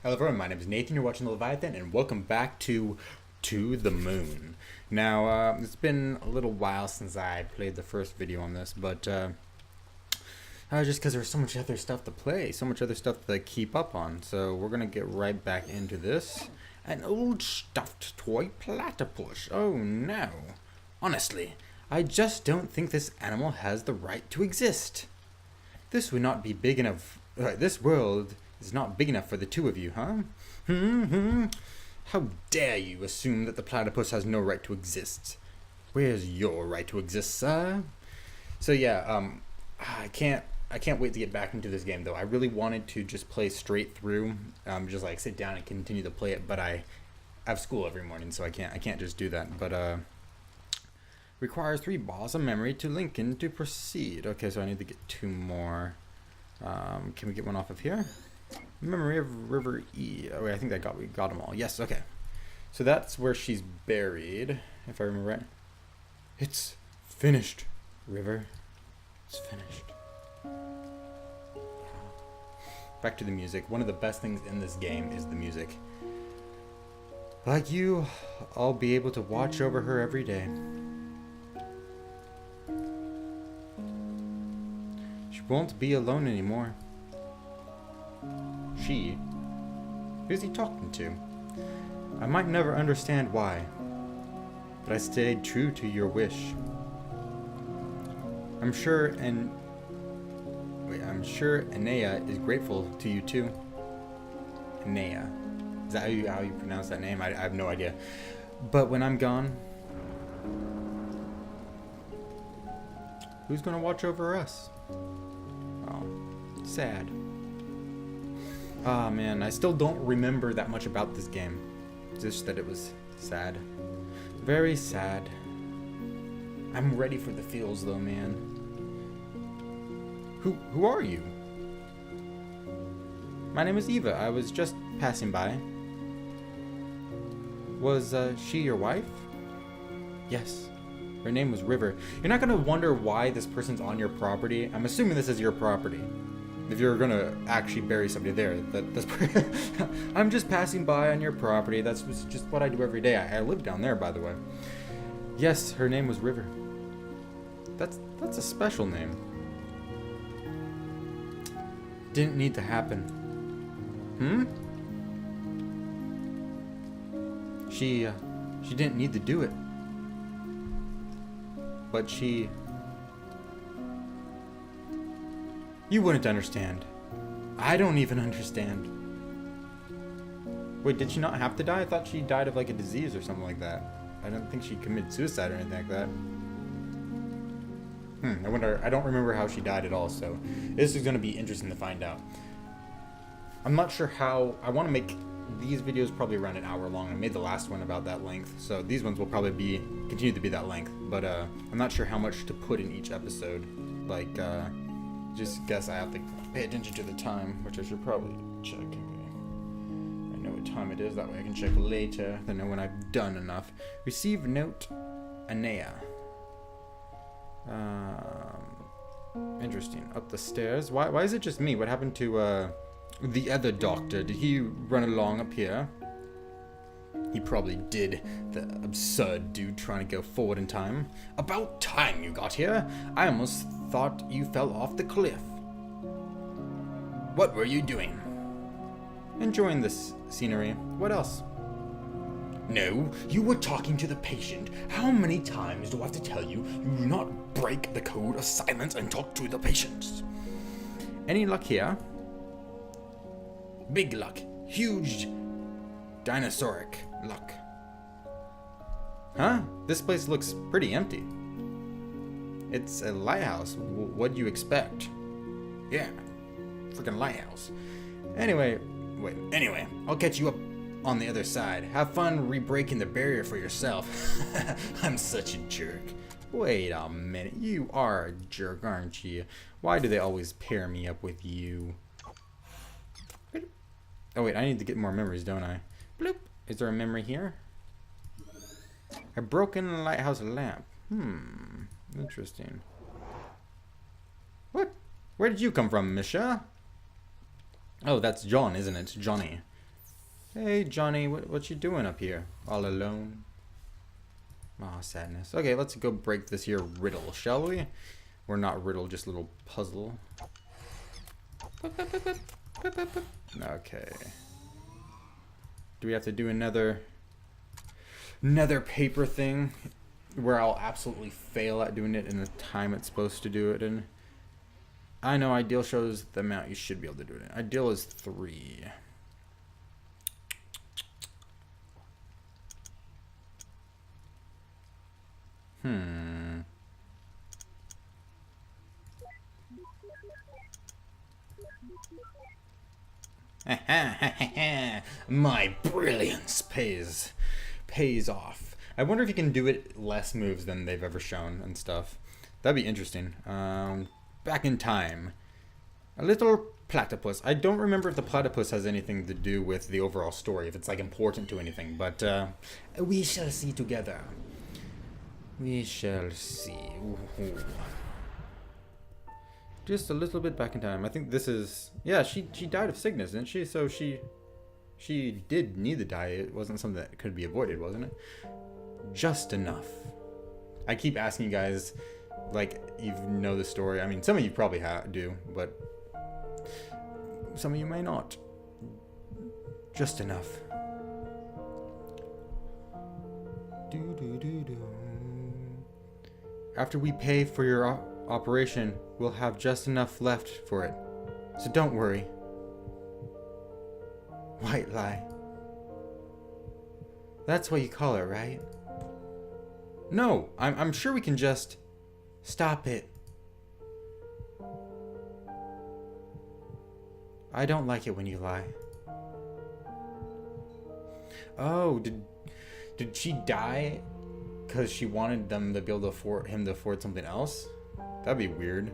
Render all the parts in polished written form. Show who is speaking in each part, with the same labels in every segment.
Speaker 1: Hello everyone, my name is Nathan, you're watching the Leviathan, and welcome back to the Moon. Now, it's been a little while since I played the first video on this, but just because there's so much other stuff to play, so much other stuff to keep up on, so we're going to get right back into this. An old stuffed toy platypus, oh no. Honestly, I just don't think this animal has the right to exist. This would not be big enough, this world is not big enough for the two of you, huh? How dare you assume that the platypus has no right to exist? Where's your right to exist, sir? So yeah, I can't wait to get back into this game though. I really wanted to just play straight through, just like sit down and continue to play it, but I have school every morning, so I can't just do that. But requires 3 bars of memory to link in to proceed. Okay, so I need to get 2 more. Can we get one off of here? Memory of River E. Oh wait, I think we got them all. Yes, okay. So that's where she's buried, if I remember right. It's finished, River. It's finished. Back to the music. One of the best things in this game is the music. Like you, I'll be able to watch over her every day. She won't be alone anymore. She? Who's he talking to? I might never understand why, but I stayed true to your wish. I'm sure Anea is grateful to you too. Anea. Is that how you pronounce that name? I have no idea. But when I'm gone, who's gonna watch over us? Oh, sad. Ah, man, I still don't remember that much about this game. Just that it was sad. Very sad. I'm ready for the feels though, man. Who are you? My name is Eva. I was just passing by. Was she your wife? Yes. Her name was River. You're not gonna wonder why this person's on your property. I'm assuming this is your property. If you're gonna actually bury somebody there, that's I'm just passing by on your property. That's just what I do every day. I live down there, by the way. Yes, her name was River. That's a special name. Didn't need to happen. She didn't need to do it. But you wouldn't understand. I don't even understand. Wait, did she not have to die? I thought she died of like a disease or something like that. I don't think she committed suicide or anything like that. I wonder, I don't remember how she died at all, so this is going to be interesting to find out. I'm not sure how, I want to make these videos probably around an hour long. I made the last one about that length, so these ones will probably continue to be that length, but I'm not sure how much to put in each episode. Like, just guess I have to pay attention to the time, which I should probably check. Okay. I know what time it is, that way I can check later. I know when I've done enough. Receive note, Anea. Interesting. Up the stairs. Why is it just me? What happened to the other doctor? Did he run along up here? He probably did, the absurd dude trying to go forward in time. About time you got here. I almost thought you fell off the cliff. What were you doing? Enjoying this scenery. What else? No, you were talking to the patient. How many times do I have to tell you do not break the code of silence and talk to the patients? Any luck here? Big luck. Huge dinosauric luck. Huh? This place looks pretty empty. It's a lighthouse. What'd you expect? Yeah, freaking lighthouse. Anyway, I'll catch you up on the other side. Have fun re-breaking the barrier for yourself. I'm such a jerk. Wait a minute, you are a jerk, aren't you? Why do they always pair me up with you? Oh wait, I need to get more memories, don't I? Bloop. Is there a memory here? A broken lighthouse lamp. Interesting. What? Where did you come from, Misha? Oh, that's John, isn't it? Johnny. Hey, Johnny, what you doing up here? All alone? Aw, sadness. Okay, let's go break this here riddle, shall we? Or not riddle, just a little puzzle. Okay. Do we have to do another paper thing where I'll absolutely fail at doing it in the time it's supposed to do it in? I know ideal shows the amount you should be able to do it in. Ideal is 3. My brilliance pays off. I wonder if you can do it less moves than they've ever shown and stuff. That'd be interesting. Back in time. A little platypus. I don't remember if the platypus has anything to do with the overall story, if it's like important to anything, but we shall see together. We shall see. Ooh. Just a little bit back in time. I think this is... Yeah, she died of sickness, didn't she? So she did need to die. It wasn't something that could be avoided, wasn't it? Just enough. I keep asking you guys, like, you know the story. I mean, some of you probably do, but some of you may not. Just enough. After we pay for your operation, we'll have just enough left for it. So don't worry. White lie. That's what you call it, right? No, I'm sure we can just stop it. I don't like it when you lie. Oh, did she die because she wanted them to be able to afford something else? That'd be weird.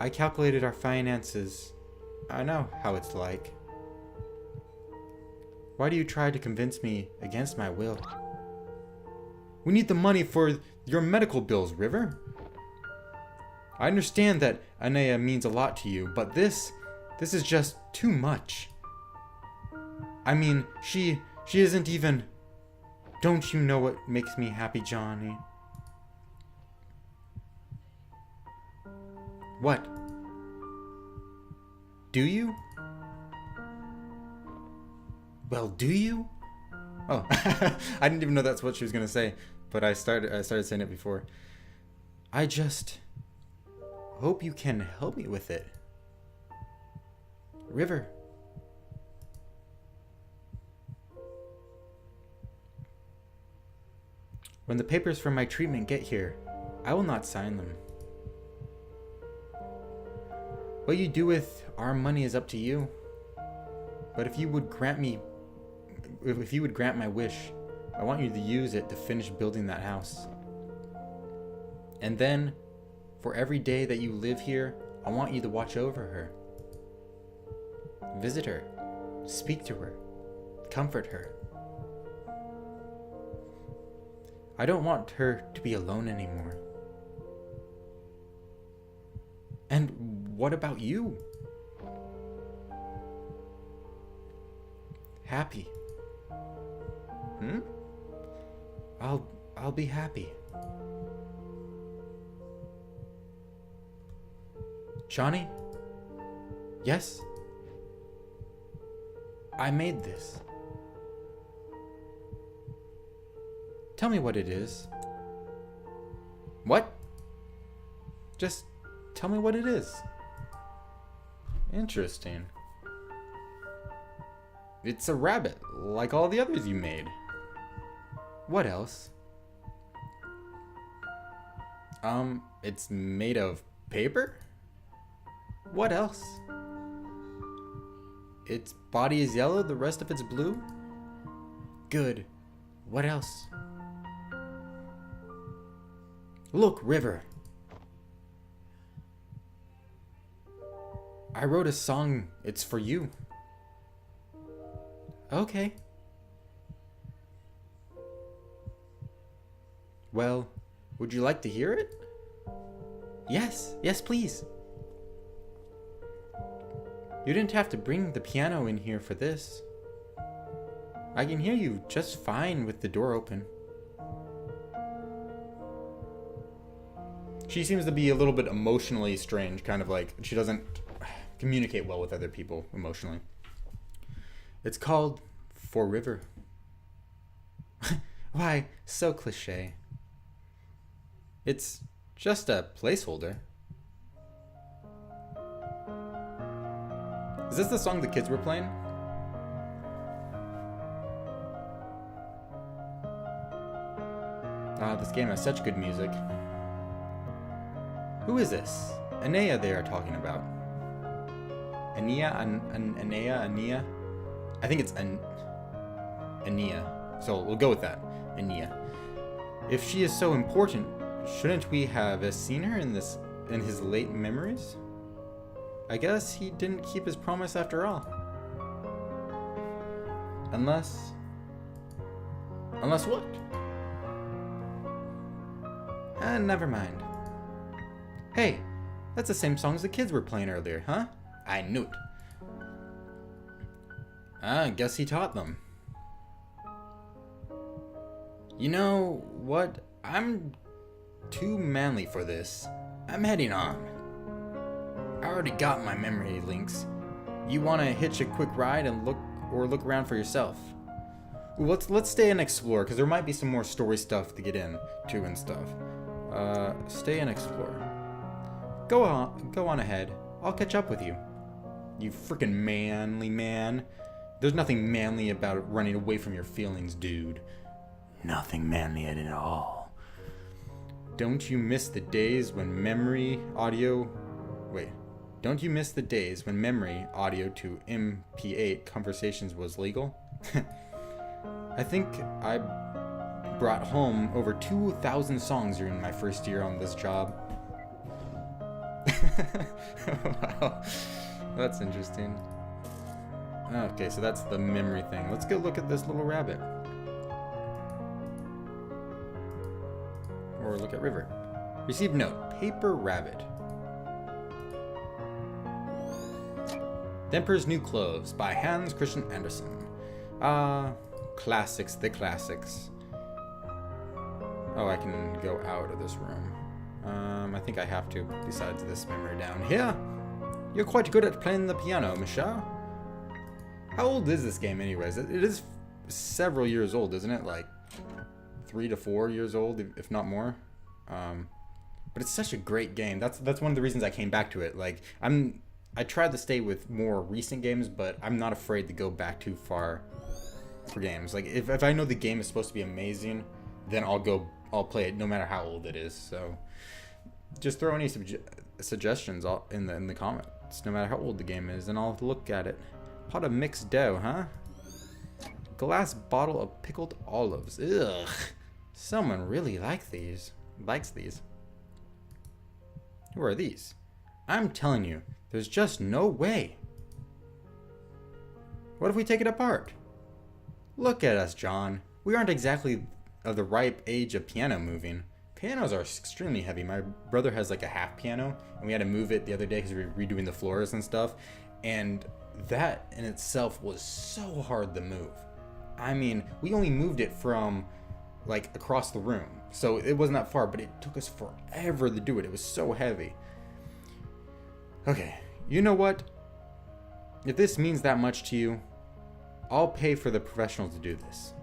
Speaker 1: I calculated our finances. I know how it's like. Why do you try to convince me against my will? We need the money for your medical bills, River. I understand that Anea means a lot to you, but this is just too much. I mean, she isn't even... Don't you know what makes me happy, Johnny? What? Do you? Well, do you? Oh, I didn't even know that's what she was gonna say, but I started saying it before. I just hope you can help me with it. River. When the papers from my treatment get here, I will not sign them. What you do with our money is up to you. But if you would grant my wish, I want you to use it to finish building that house. And then, for every day that you live here, I want you to watch over her. Visit her. Speak to her. Comfort her. I don't want her to be alone anymore. And what about you? Happy. I'll be happy. Johnny? Yes? I made this. Tell me what it is. What? Just tell me what it is. Interesting. It's a rabbit, like all the others you made. What else? It's made of paper? What else? Its body is yellow, the rest of it's blue? Good. What else? Look, River. I wrote a song. It's for you. Okay. Well, would you like to hear it? Yes, please. You didn't have to bring the piano in here for this. I can hear you just fine with the door open. She seems to be a little bit emotionally strange, kind of like she doesn't communicate well with other people emotionally. It's called For River. Why, so cliche. It's just a placeholder. Is this the song the kids were playing? Ah, this game has such good music. Who is this? Anea they are talking about. Anea? Anea? I think it's Anea. So we'll go with that. Anea. If she is so important, shouldn't we have seen her in his late memories? I guess he didn't keep his promise after all. Unless what? Never mind. Hey, that's the same song as the kids were playing earlier, huh? I knew it. I guess he taught them. You know what? I'm too manly for this. I'm heading on. I already got my memory links. You want to hitch a quick ride and look around for yourself? Ooh, let's stay and explore, because there might be some more story stuff to get into and stuff. Stay and explore. Go on ahead. I'll catch up with you. You freaking manly man. There's nothing manly about running away from your feelings, dude. Nothing manly at all. Don't you miss the days when memory audio to MP8 conversations was legal? I think I brought home over 2,000 songs during my first year on this job. Wow, that's interesting. Okay, so that's the memory thing. Let's go look at this little rabbit. Or look at River. Received note. Paper Rabbit. The Emperor's New Clothes by Hans Christian Andersen. Classics, the classics. Oh, I can go out of this room. I think I have to, besides this memory down here. You're quite good at playing the piano, Michelle. How old is this game anyways? It is several years old, isn't it? Like 3 to 4 years old, if not more. But it's such a great game. That's one of the reasons I came back to it. Like I tried to stay with more recent games, but I'm not afraid to go back too far for games. Like if I know the game is supposed to be amazing, then I'll play it no matter how old it is. So just throw any suggestions in the comments, no matter how old the game is, and I'll look at it. Pot of mixed dough, huh? Glass bottle of pickled olives. Ugh. Someone really likes these. Who are these? I'm telling you, there's just no way. What if we take it apart? Look at us, John. We aren't exactly of the ripe age of piano moving. Pianos are extremely heavy. My brother has like a half piano, and we had to move it the other day because we were redoing the floors and stuff. And that in itself was so hard to move. I mean, we only moved it from like across the room, so it wasn't that far, but it took us forever to do it. It was so heavy. Okay, you know what? If this means that much to you, I'll pay for the professional to do this.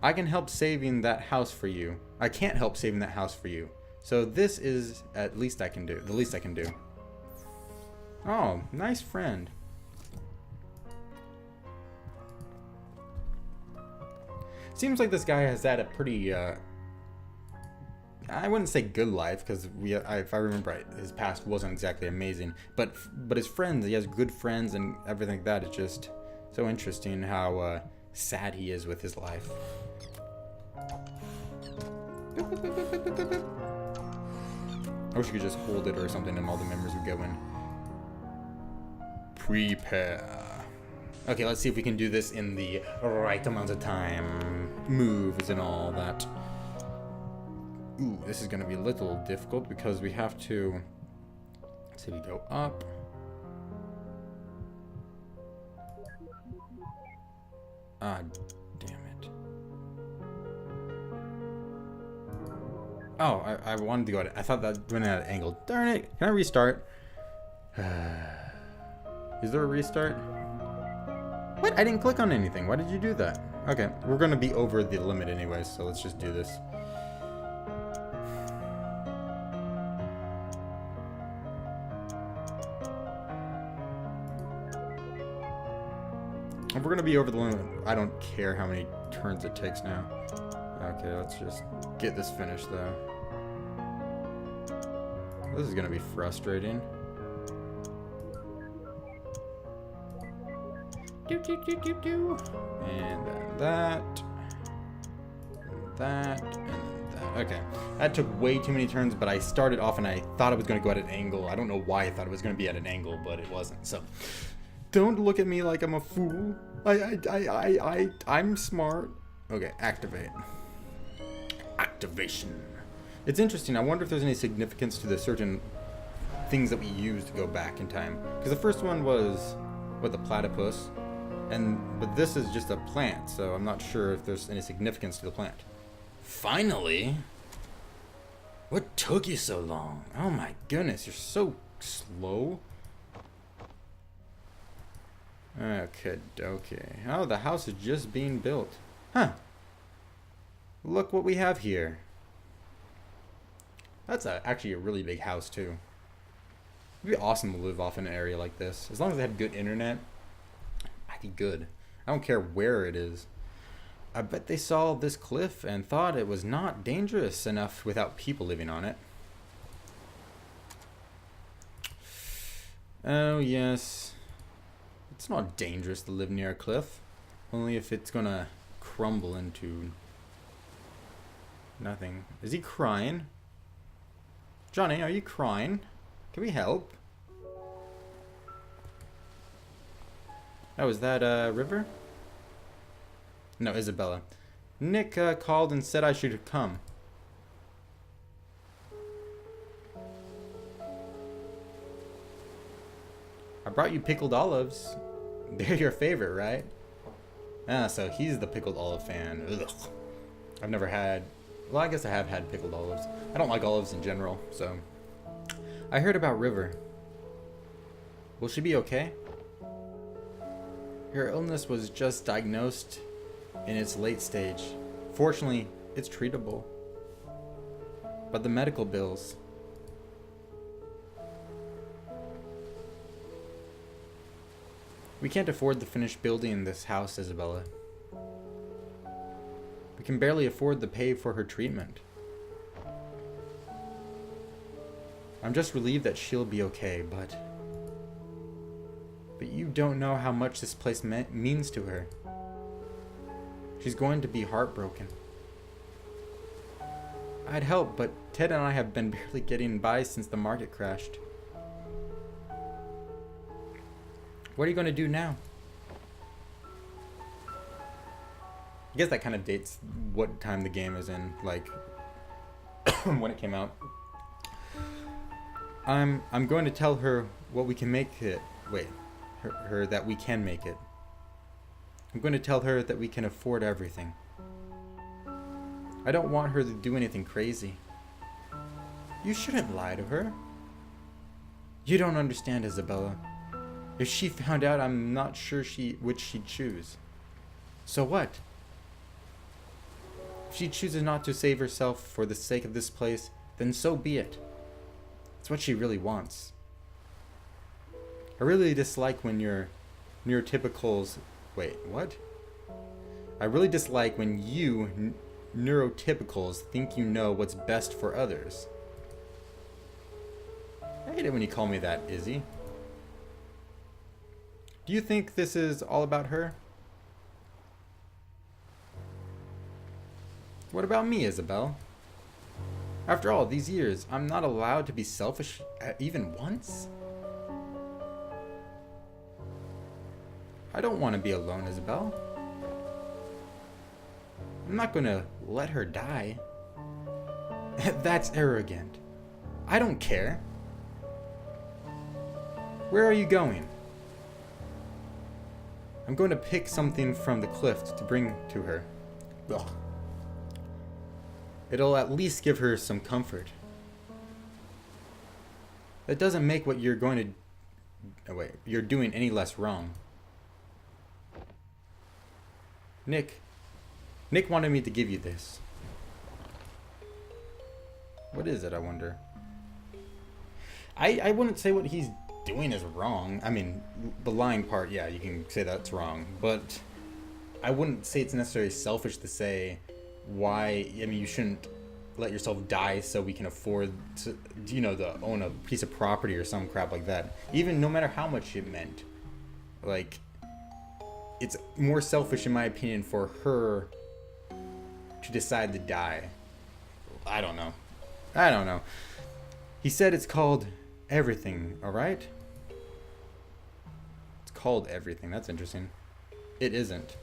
Speaker 1: I can help saving that house for you. I can't help saving that house for you. So this is the least I can do. Oh, nice friend. Seems like this guy has had a pretty, I wouldn't say good life, because if I remember right, his past wasn't exactly amazing. But his friends, he has good friends and everything like that. It's just so interesting how sad he is with his life. I wish you could just hold it or something and all the members would go in. Prepare. Okay, let's see if we can do this in the right amount of time. Moves and all that. Ooh, this is going to be a little difficult because we have to... Let's see, we go up. Ah, damn it. Oh, I wanted to go at it. I thought that went at an angle. Darn it. Can I restart? Is there a restart? What? I didn't click on anything. Why did you do that? Okay, we're going to be over the limit anyway, so let's just do this. If we're going to be over the limit, I don't care how many turns it takes now. Okay, let's just get this finished, though. This is going to be frustrating. And then that. And that. And that. Okay. That took way too many turns, but I started off and I thought it was going to go at an angle. I don't know why I thought it was going to be at an angle, but it wasn't. So, don't look at me like I'm a fool. I'm smart. Okay, activate. Activation. It's interesting. I wonder if there's any significance to the certain things that we use to go back in time. Because the first one was, what, the platypus? But this is just a plant, so I'm not sure if there's any significance to the plant. Finally? What took you so long? Oh my goodness, you're so slow. Okay. Oh, the house is just being built. Huh. Look what we have here. That's actually a really big house, too. It'd be awesome to live off in an area like this. As long as they had good internet, I'd be good. I don't care where it is. I bet they saw this cliff and thought it was not dangerous enough without people living on it. Oh, yes. It's not dangerous to live near a cliff. Only if it's gonna crumble into nothing. Is he crying? Johnny, are you crying? Can we help? Oh, is that River? No, Isabella. Nick called and said I should come. I brought you pickled olives. They're your favorite, right? Ah, so he's the pickled olive fan. Ugh. I've never had... Well, I guess I have had pickled olives. I don't like olives in general, so... I heard about River. Will she be okay? Her illness was just diagnosed in its late stage. Fortunately, it's treatable. But the medical bills... We can't afford to finish building this house, Isabella. We can barely afford to pay for her treatment. I'm just relieved that she'll be okay, but you don't know how much this place means to her. She's going to be heartbroken. I'd help, but Ted and I have been barely getting by since the market crashed. What are you going to do now? I guess that kind of dates what time the game is in, like when it came out. I'm going to tell her what we can make it. Wait, her that we can make it. I'm going to tell her that we can afford everything. I don't want her to do anything crazy. You shouldn't lie to her. You don't understand, Isabella. If she found out, I'm not sure which she'd choose. So what? If she chooses not to save herself for the sake of this place, then so be it. It's what she really wants. I really dislike when your neurotypicals... Wait, what? I really dislike when you neurotypicals think you know what's best for others. I hate it when you call me that, Izzy. Do you think this is all about her? What about me, Isabel? After all these years, I'm not allowed to be selfish even once? I don't want to be alone, Isabel. I'm not going to let her die. That's arrogant. I don't care. Where are you going? I'm going to pick something from the cliff to bring to her. Ugh. It'll at least give her some comfort. That doesn't make what you're going to... Oh, wait. You're doing any less wrong. Nick wanted me to give you this. What is it, I wonder? I wouldn't say what he's doing is wrong. I mean, the lying part, yeah, you can say that's wrong. But I wouldn't say it's necessarily selfish to say why... I mean, you shouldn't let yourself die so we can afford to, you know, to own a piece of property or some crap like that. Even no matter how much it meant. Like, it's more selfish, in my opinion, for her to decide to die. I don't know. He said it's called everything, alright? It's called everything. That's interesting. It isn't.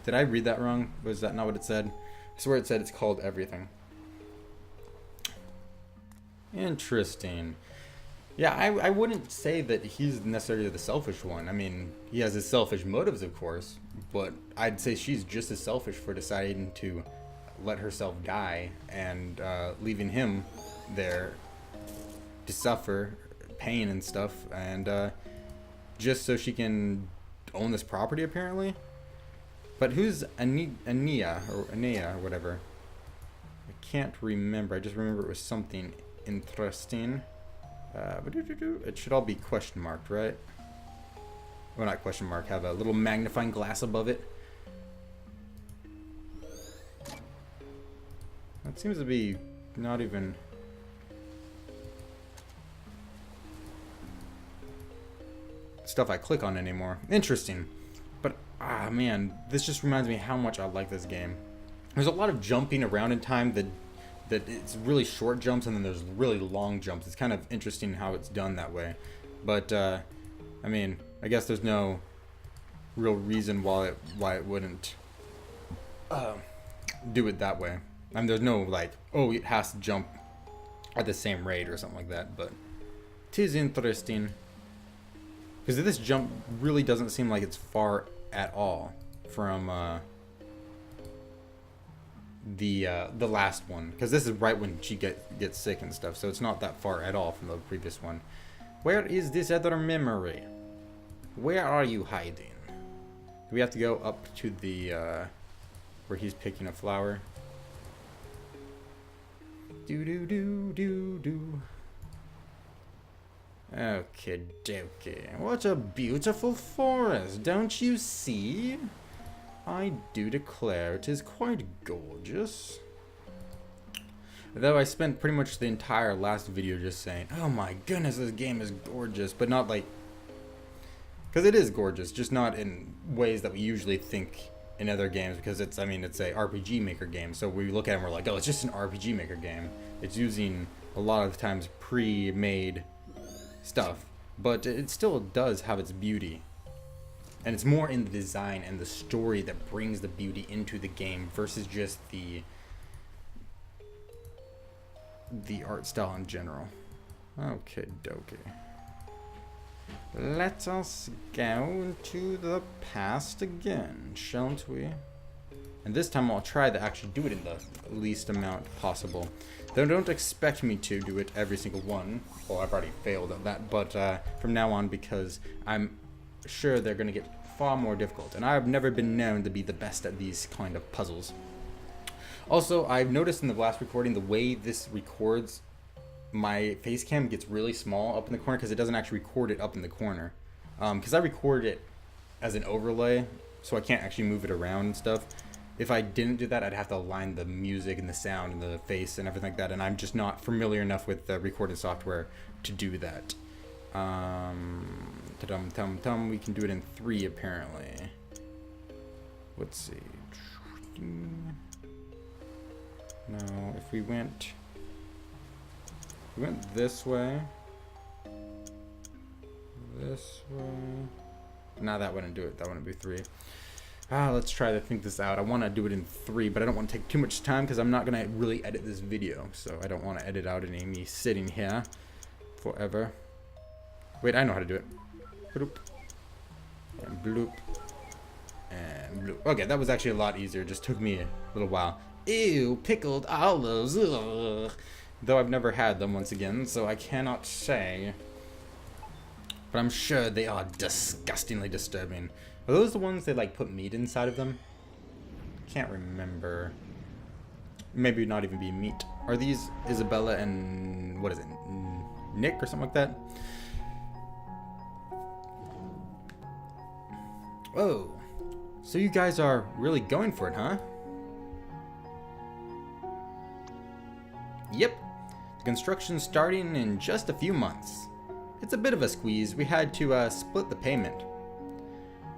Speaker 1: Did I read that wrong? Was that not what it said? I swear it said it's called everything. Interesting. Yeah, I wouldn't say that he's necessarily the selfish one. I mean, he has his selfish motives, of course, but I'd say she's just as selfish for deciding to let herself die and leaving him there to suffer pain and stuff, and just so she can own this property, apparently. But who's Ania or whatever? I can't remember. I just remember it was something interesting. It should all be question marked, right? Well, not question mark. Have a little magnifying glass above it. That seems to be not even... stuff I click on anymore. Interesting. But, man, this just reminds me how much I like this game. There's a lot of jumping around in time that it's really short jumps, and then there's really long jumps. It's kind of interesting how it's done that way. But, I mean, I guess there's no real reason why it wouldn't do it that way. I mean, there's no, like, oh, it has to jump at the same rate or something like that, but it is interesting. Because this jump really doesn't seem like it's far at all from the last one. Because this is right when she gets sick and stuff, so it's not that far at all from the previous one. Where is this other memory? Where are you hiding? Do we have to go up to the, where he's picking a flower? Do. Okay, dokie. What a beautiful forest, don't you see? I do declare it is quite gorgeous. Though I spent pretty much the entire last video just saying, oh my goodness, this game is gorgeous, but not like... Because it is gorgeous, just not in ways that we usually think in other games, because it's, I mean, it's a RPG Maker game, so we look at it and we're like, oh, it's just an RPG Maker game. It's using, a lot of times, pre-made stuff, but it still does have its beauty. And it's more in the design and the story that brings the beauty into the game versus just the art style in general. Okay, dokie. Let us go into the past again, shan't we? And this time I'll try to actually do it in the least amount possible. Though don't expect me to do it every single one. Well, I've already failed at that, but from now on, because I'm sure they're going to get far more difficult. And I've never been known to be the best at these kind of puzzles. Also, I've noticed in the last recording, the way this records, my face cam gets really small up in the corner because it doesn't actually record it up in the corner. Because I record it as an overlay, so I can't actually move it around and stuff. If I didn't do that, I'd have to align the music and the sound and the face and everything like that, and I'm just not familiar enough with the recording software to do that. We can do it in 3 apparently. Let's see. No, if we went this way. Nah, that wouldn't do it. That wouldn't be 3. Let's try to think this out. I want to do it in 3, but I don't want to take too much time because I'm not going to really edit this video. So I don't want to edit out any me sitting here forever. Wait, I know how to do it. bloop. And bloop. Okay, that was actually a lot easier. It just took me a little while. Ew, pickled olives. Ugh. Though I've never had them once again, so I cannot say. But I'm sure they are disgustingly disturbing. Are those the ones that like put meat inside of them? Can't remember. Maybe not even be meat. Are these Isabella and what is it? Nick or something like that? Whoa. So you guys are really going for it, huh? Yep. The construction's starting in just a few months. It's a bit of a squeeze. We had to split the payment.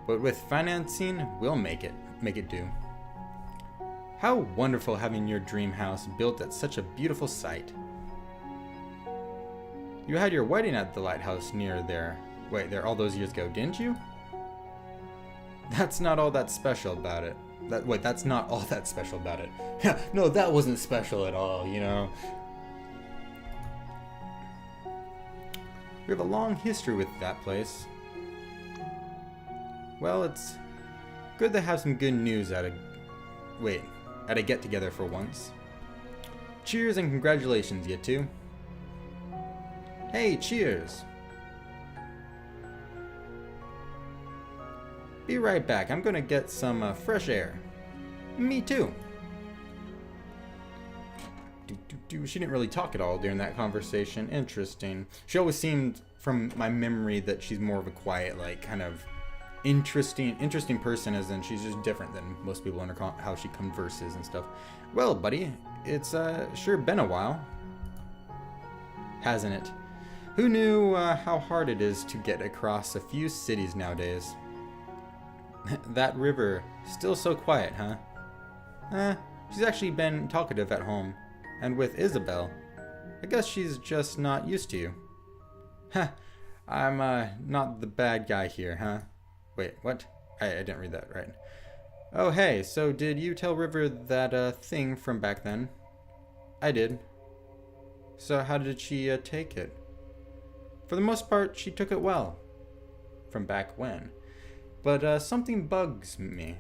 Speaker 1: But with financing, we'll make it do. How wonderful having your dream house built at such a beautiful site. You had your wedding at the lighthouse near there. Wait, there all those years ago, didn't you? That's not all that special about it. That's not all that special about it. Yeah, no, that wasn't special at all, you know. We have a long history with that place. Well, it's good to have some good news at a get-together for once. Cheers and congratulations, you two. Hey, cheers. Be right back. I'm gonna get some fresh air. Me too. She didn't really talk at all during that conversation. Interesting. She always seemed, from my memory, that she's more of a quiet, like, kind of interesting person, as in she's just different than most people in how she converses and stuff. Well, buddy, it's sure been a while, hasn't it? Who knew how hard it is to get across a few cities nowadays? That river, still so quiet, huh? She's actually been talkative at home. And with Isabel, I guess she's just not used to you. Huh, I'm not the bad guy here, huh? Wait, what? I didn't read that right. Oh, hey, so did you tell River that thing from back then? I did. So how did she take it? For the most part, she took it well. From back when. But something bugs me.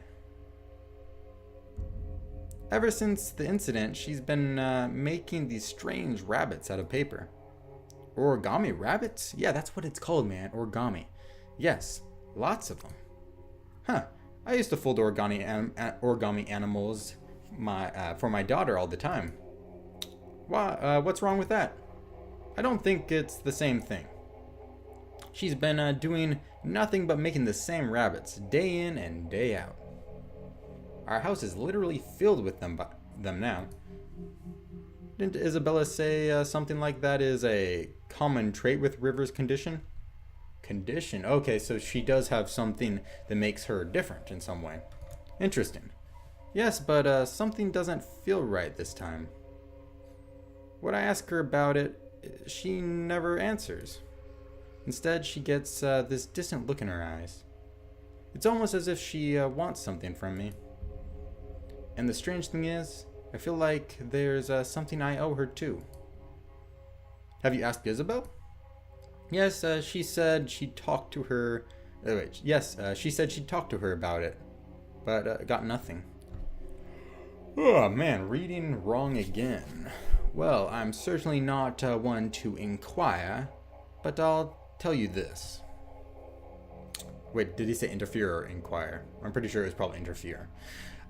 Speaker 1: Ever since the incident, she's been making these strange rabbits out of paper. Origami rabbits? Yeah, that's what it's called, man. Origami. Yes, lots of them. Huh. I used to fold origami animals for my daughter all the time. Why? What's wrong with that? I don't think it's the same thing. She's been doing nothing but making the same rabbits day in and day out. Our house is literally filled with them now. Didn't Isabella say something like that is a common trait with River's condition? Condition? Okay, so she does have something that makes her different in some way. Interesting. Yes, but something doesn't feel right this time. When I ask her about it, she never answers. Instead, she gets this distant look in her eyes. It's almost as if she wants something from me. And the strange thing is, I feel like there's something I owe her too. Have you asked Isabel? Yes, she said she'd talk to her. She said she'd talk to her about it, but got nothing. Oh man, reading wrong again. Well, I'm certainly not one to inquire, but I'll tell you this. Wait, did he say interfere or inquire? I'm pretty sure it was probably interfere.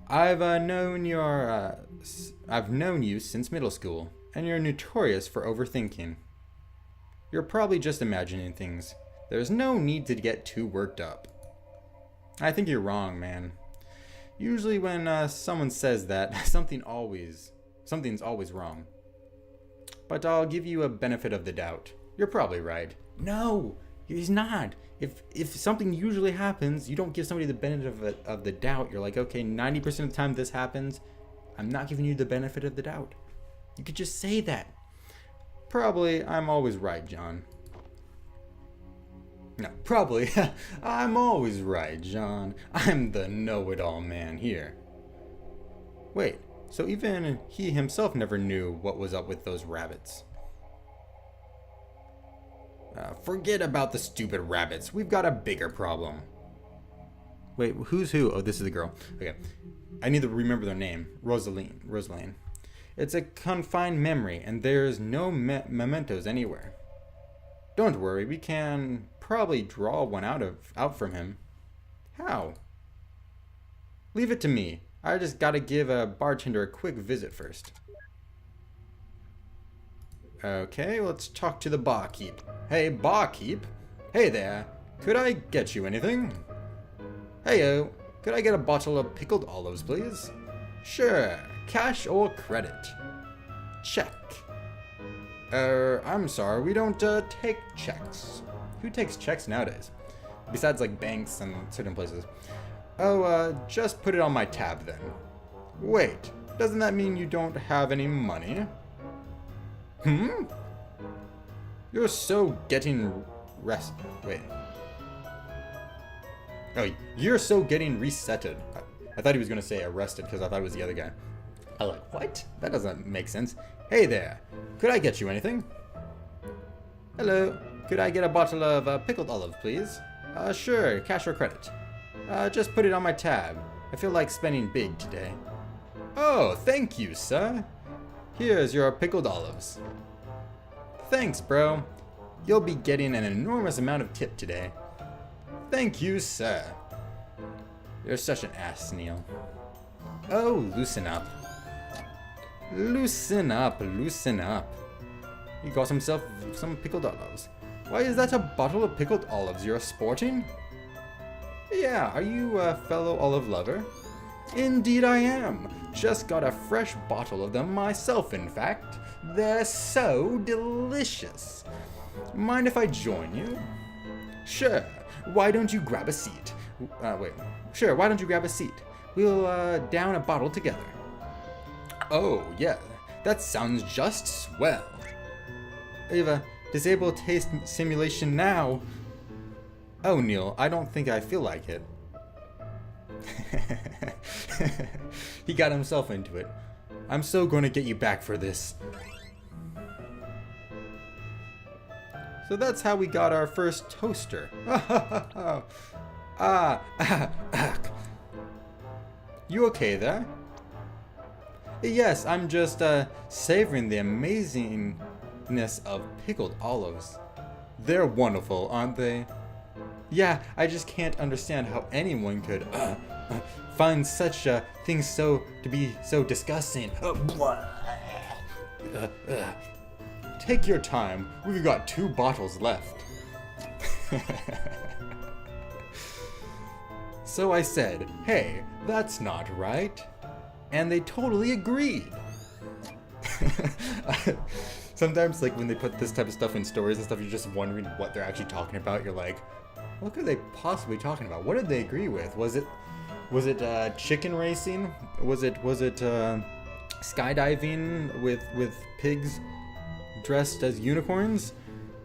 Speaker 1: I've known you since middle school, and you're notorious for overthinking. You're probably just imagining things. There's no need to get too worked up. I think you're wrong, man. Usually when someone says that, something's always wrong. But I'll give you a benefit of the doubt. You're probably right. No, he's not. If something usually happens, you don't give somebody the benefit of the doubt. You're like, okay, 90% of the time this happens, I'm not giving you the benefit of the doubt. You could just say that. Probably, I'm always right, John. No, probably, I'm always right, John. I'm the know-it-all man here. Wait, so even he himself never knew what was up with those rabbits. Forget about the stupid rabbits. We've got a bigger problem. Wait, who's who? Oh, this is the girl. Okay. I need to remember their name. Rosaline. It's a confined memory, and there's no mementos anywhere. Don't worry, we can probably draw one out from him. How? Leave it to me. I just gotta give a bartender a quick visit first. Okay, let's talk to the barkeep. Hey, barkeep. Hey there. Could I get you anything? Heyo. Could I get a bottle of pickled olives, please? Sure. Cash or credit? Check. I'm sorry, we don't take checks. Who takes checks nowadays? Besides, like, banks and certain places. Oh, just put it on my tab then. Wait, doesn't that mean you don't have any money? You're so getting Wait. Oh, you're so getting resetted. I thought he was gonna say arrested because I thought it was the other guy. I was like, what? That doesn't make sense. Hey there, could I get you anything? Hello, could I get a bottle of pickled olive, please? Sure, cash or credit? Just put it on my tab. I feel like spending big today. Oh, thank you, sir. Here's your pickled olives. Thanks, bro. You'll be getting an enormous amount of tip today. Thank you, sir. You're such an ass, Neil. Oh, loosen up. Loosen up, loosen up. He got himself some pickled olives. Why is that a bottle of pickled olives you're sporting? Yeah, are you a fellow olive lover? Indeed I am. Just got a fresh bottle of them myself, in fact. They're so delicious. Mind if I join you? Sure. Why don't you grab a seat? Sure, why don't you grab a seat? We'll down a bottle together. Oh, yeah. That sounds just swell. Ava, disable taste simulation now. Oh, Neil, I don't think I feel like it. He got himself into it. I'm so going to get you back for this. So that's how we got our first toaster. You okay there? Yes, I'm just savoring the amazingness of pickled olives. They're wonderful, aren't they? Yeah, I just can't understand how anyone could find such things to be so disgusting. Take your time. We've got 2 bottles left. So I said, hey, that's not right. And they totally agreed. Sometimes, like, when they put this type of stuff in stories and stuff, you're just wondering what they're actually talking about. You're like, what could they possibly be talking about? What did they agree with? Was it chicken racing? Was it skydiving with pigs dressed as unicorns?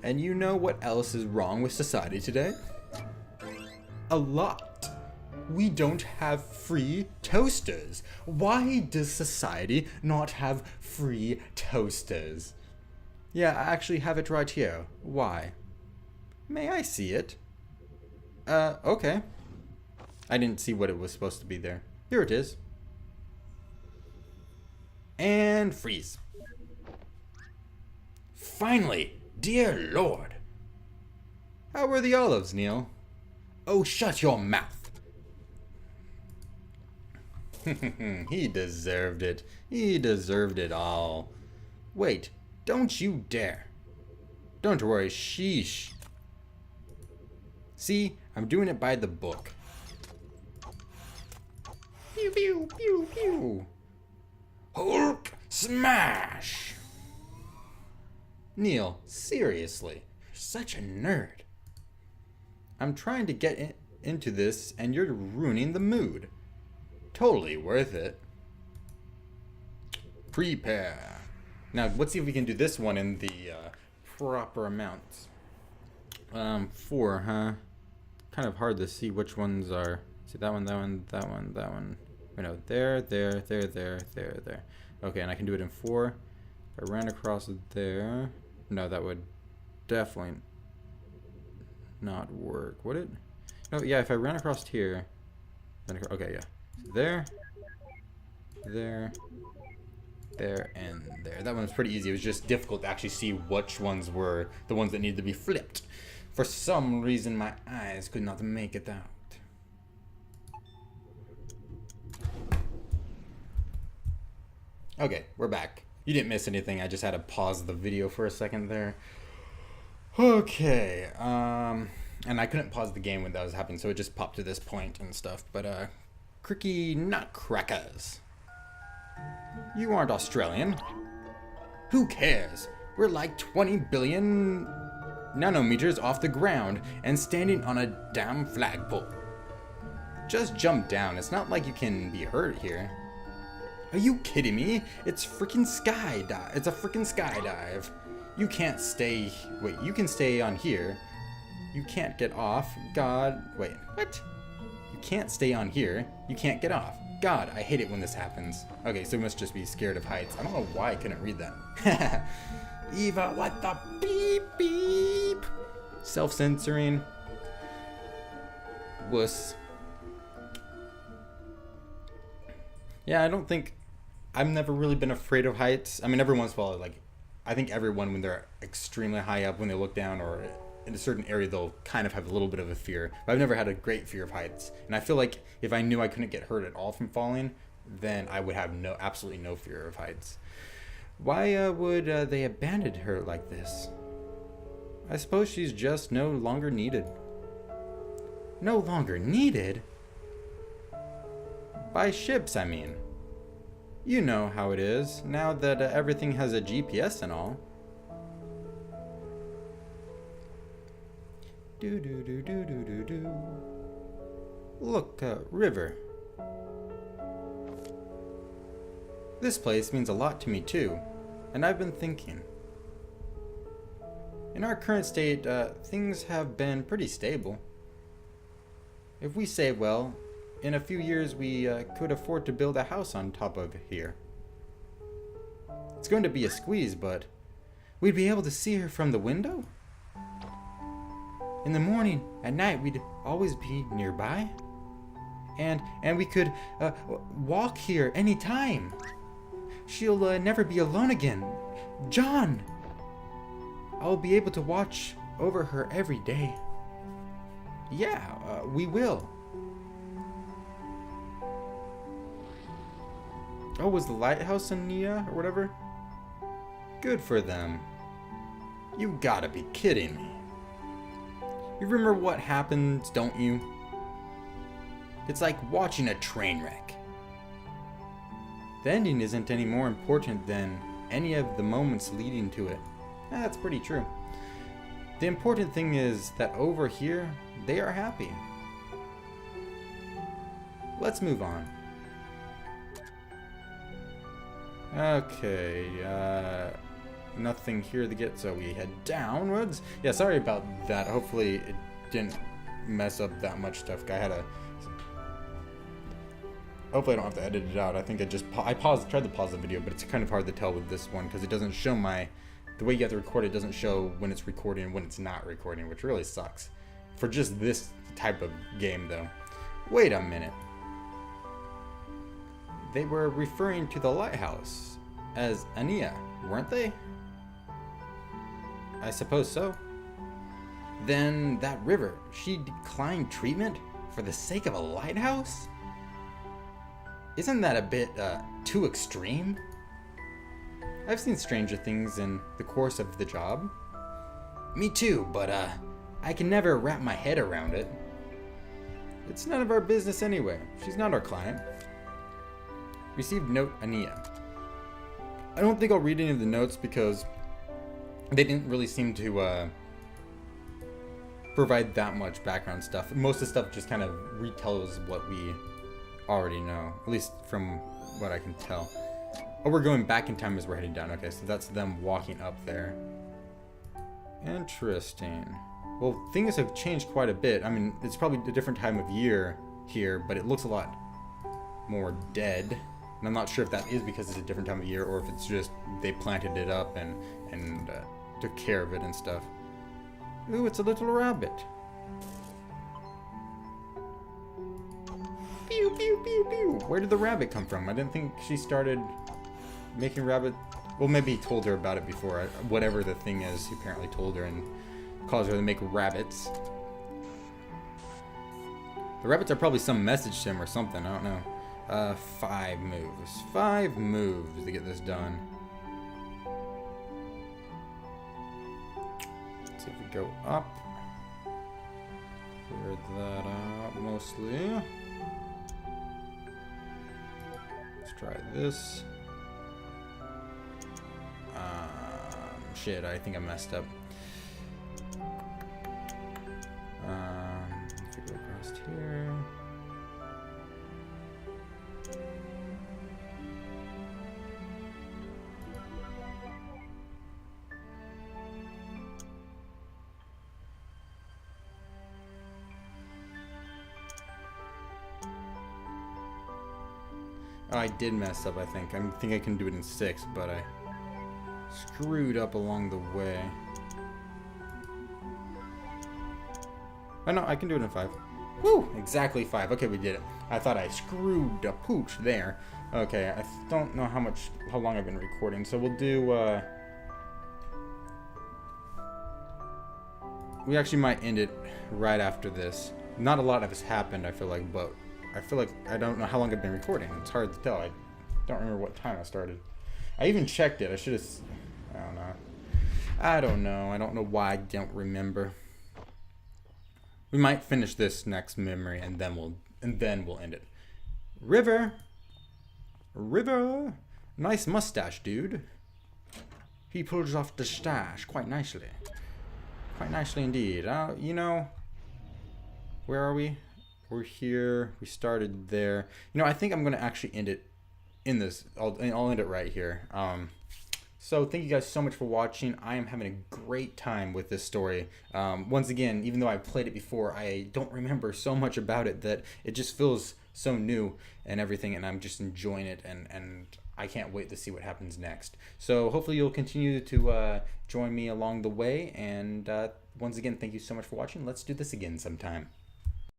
Speaker 1: And you know what else is wrong with society today? A lot. We don't have free toasters. Why does society not have free toasters? Yeah, I actually have it right here. Why? May I see it? Okay. I didn't see what it was supposed to be there. Here it is. And freeze. Finally, dear Lord. How were the olives, Neil? Oh, shut your mouth. He deserved it. He deserved it all. Wait, don't you dare. Don't worry, sheesh. See, I'm doing it by the book. Pew, pew, pew, pew. Hulk smash! Neil, seriously, you're such a nerd. I'm trying to get into this and you're ruining the mood. Totally worth it. Prepare. Now, let's see if we can do this one in the proper amounts. 4, huh? Kind of hard to see which ones are. See, that one, that one, that one, that one. Wait, no, there. Okay, and I can do it in 4. If I ran across there. No, that would definitely not work, would it? No, yeah, if I ran across here. Okay, yeah. There, there, there, and there. That one was pretty easy. It was just difficult to actually see which ones were the ones that needed to be flipped. For some reason, my eyes could not make it out. Okay, we're back. You didn't miss anything. I just had to pause the video for a second there. Okay, and I couldn't pause the game when that was happening, so it just popped to this point and stuff. But, Cricky Nutcrackers. You aren't Australian. Who cares? We're like 20 billion nanometers off the ground and standing on a damn flagpole. Just jump down. It's not like you can be hurt here. Are you kidding me? It's freaking skydive. It's a freaking skydive. You can't stay. Wait, you can stay on here. You can't get off. God. Wait, what? You can't stay on here. You can't get off. God, I hate it when this happens. Okay, so we must just be scared of heights. I don't know why I couldn't read that. Eva, what the beep beep? Self-censoring. Wuss. Yeah, I don't think... I've never really been afraid of heights. I mean, every once in a while, like, I think everyone, when they're extremely high up, when they look down, or in a certain area, they'll kind of have a little bit of a fear. But I've never had a great fear of heights. And I feel like if I knew I couldn't get hurt at all from falling, then I would have absolutely no fear of heights. Why would they abandon her like this? I suppose she's just no longer needed. No longer needed? By ships, I mean. You know how it is, now that everything has a GPS and all. Do. Look, river. This place means a lot to me too, and I've been thinking. In our current state, things have been pretty stable. If we save well, in a few years we could afford to build a house on top of here. It's going to be a squeeze, but we'd be able to see her from the window? In the morning, at night, we'd always be nearby. And we could walk here anytime. She'll never be alone again. John! I'll be able to watch over her every day. Yeah, we will. Oh, was the lighthouse in Nia or whatever? Good for them. You gotta be kidding me. You remember what happens, don't you? It's like watching a train wreck. The ending isn't any more important than any of the moments leading to it. That's pretty true. The important thing is that over here, they are happy. Let's move on. Okay, nothing here to get, so we head downwards. Yeah, sorry about that. Hopefully it didn't mess up that much stuff. Hopefully I don't have to edit it out. I think I tried to pause the video, but it's kind of hard to tell with this one because it doesn't show the way you have to record it doesn't show when it's recording and when it's not recording, which really sucks. For just this type of game, though. Wait a minute. They were referring to the lighthouse as Ania, weren't they? I suppose so. Then that river, she declined treatment for the sake of a lighthouse? Isn't that a bit too extreme? I've seen stranger things in the course of the job. Me too, but I can never wrap my head around it. It's none of our business anyway. She's not our client. Received note, Ania. I don't think I'll read any of the notes because they didn't really seem to provide that much background stuff. Most of the stuff just kind of retells what we already know, at least from what I can tell. Oh, we're going back in time as we're heading down. Okay, so that's them walking up there. Interesting. Well, things have changed quite a bit. I mean, it's probably a different time of year here, but it looks a lot more dead. And I'm not sure if that is because it's a different time of year or if it's just they planted it up and took care of it and stuff. Ooh, it's a little rabbit. Pew, pew, pew, pew. Where did the rabbit come from? I didn't think she started making rabbit. Well, maybe he told her about it before. Whatever the thing is, he apparently told her and caused her to make rabbits. The rabbits are probably some message to him or something. I don't know. 5 moves. 5 moves to get this done. Let's see if we go up. Clear that out mostly. Let's try this. Shit, I think I messed up. If we go across here. Oh, I did mess up, I think. I think I can do it in 6, but I screwed up along the way. Oh no, I can do it in 5. Woo! Exactly 5. Okay, we did it. I thought I screwed a pooch there. Okay, I don't know how long I've been recording, so we'll do, we actually might end it right after this. Not a lot has happened, I feel like, but I feel like I don't know how long I've been recording. It's hard to tell. I don't remember what time I started. I even checked it. I should have. I don't know. I don't know why I don't remember. We might finish this next memory and then we'll end it. River. Nice mustache, dude. He pulls off the stash quite nicely. Quite nicely indeed. You know, where are we? We're here. We started there. You know, I think I'm going to actually end it in this. I'll end it right here. So thank you guys so much for watching. I am having a great time with this story. Once again, even though I've played it before, I don't remember so much about it that it just feels so new and everything, and I'm just enjoying it, and I can't wait to see what happens next. So hopefully you'll continue to join me along the way, and once again, thank you so much for watching. Let's do this again sometime.